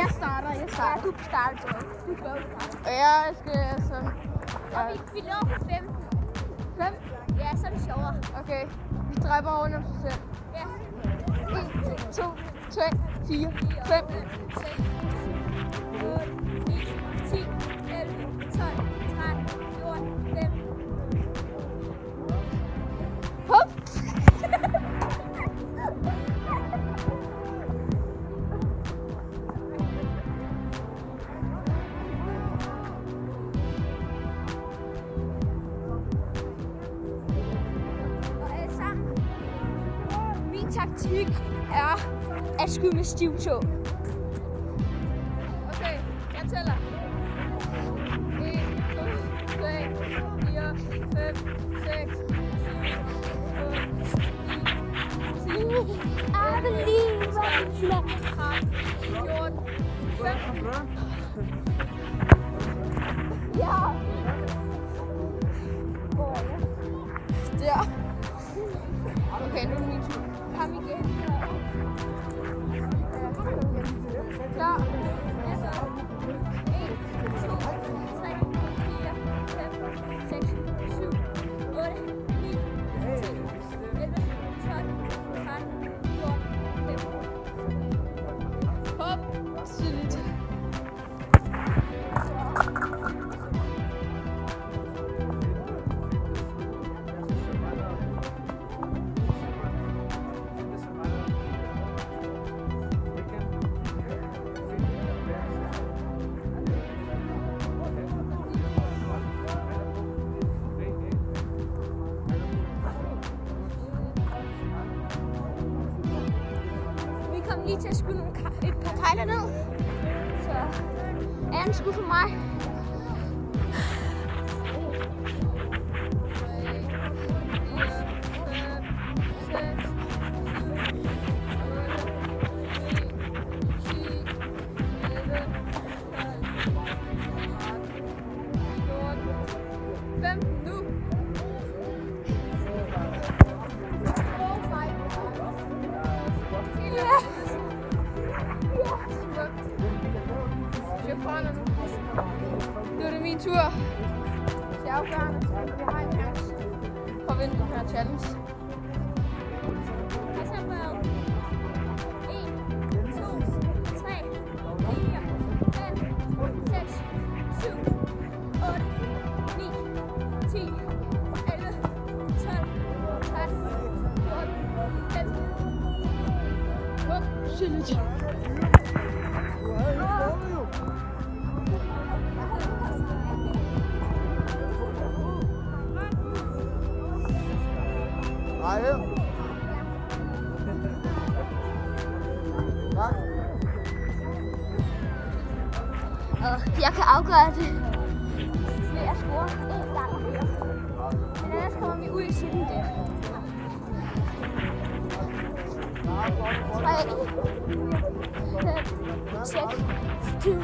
Jeg starter. Ja, du starter. Du gør det. Og jeg skal så... Og vi når på 5. 5? Ja, så er det sjovere. Okay. Vi dræber rundt om sig selv. Ja. 1, 2, 3, 4, 5. 6, 8, 9, 10, 11, 12, 13, 14, 15. Hop! Og alle sammen. Min taktik er at skyde med stiv tå. Okay, jeg tæller. 1, 2, 3, 4, 5, 6, 7, 8, 9, 10, 11, 12, 13, 14, 15. Ja. Der. Okay, nu er det min tur. Kom igen. Klar. 1, 2, 3, 4, 5, 6, 7, 8, 9, 10, 11, 12, 13, 14, 15. Hop. Tidligt. Vi kom lige til at skyde et par kejler ned. Så er en skud for mig. Nu. Jeg prøver nu. Nu er det min tur. Det er afgørende. Jeg har en chance for at vinde den her challenge. Og så bare 1, 2, 3, 4, 5, 6, 7, 8, 9, 10, 11, 12, 13, 14, 15. Hop. Tidligt. Og jeg kan afgøre det ved at score en gang mere. Men ellers kommer vi ud i siden der. 3, 5, 6, 7,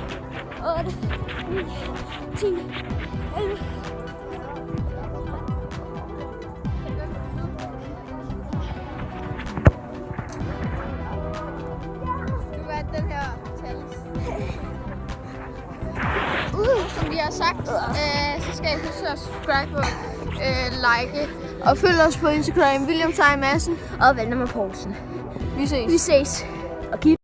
8, 9, 10, 11. Du vandt den her challenge. Som vi har sagt, så skal I huske at subscribe og like. Og følg os på Instagram, William Sej Madsen. Og Valdemar Poulsen. Vi ses. Vi ses. Og giv